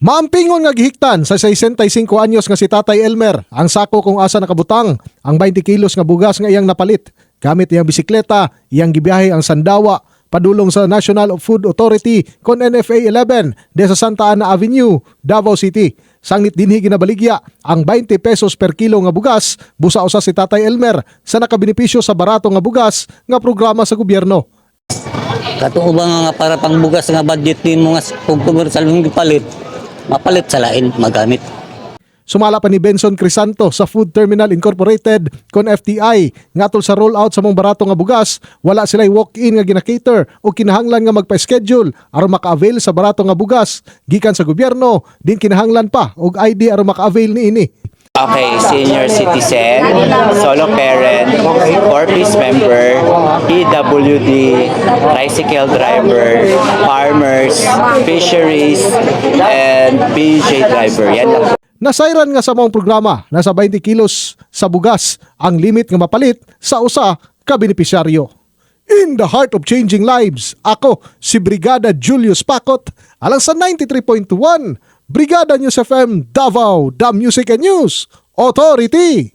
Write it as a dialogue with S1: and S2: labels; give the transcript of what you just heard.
S1: Maampingon nga gihiktan sa 65 anyos nga si Tatay Elmer ang sako kung asa nakabutang ang 20 kilos nga bugas nga iyang napalit. Gamit iyang bisikleta, iyang gibiyahe ang Sandawa padulong sa National Food Authority kon NFA 11 de sa Santa Ana Avenue, Davao City. Sanglit dinhi ginabaligya ang 20 pesos per kilo nga bugas busa usa si Tatay Elmer sa nakabenepisyo sa barato nga bugas nga programa sa gobyerno.
S2: Katuo ba nga para pang bugas nga budget ni mga kung commercial mong gipalit, mapalit sa lain, magamit.
S1: Sumala pa ni Benson Crisanto sa Food Terminal Incorporated kon FTI ngatol sa rollout sa mong barato nga bugas, wala sila'y walk-in nga gina-cater o kinahanglan nga magpa-schedule aron maka-avail sa barato nga bugas gikan sa gobyerno, din kinahanglan pa og ID aron maka-avail niini.
S3: Okay, senior citizen, solo parent, corpus member, PWD, tricycle driver, farmers, fisheries, and PJ driver. Yan lang.
S1: Nasayran nga sa mong programa, nasa 20 kilos sa bugas ang limit nga mapalit sa usa ka benepisyaryo. In the heart of changing lives, ako si Brigada Julius Pacot, alang sa 93.1 Brigada News FM Davao, The Music and News Authority.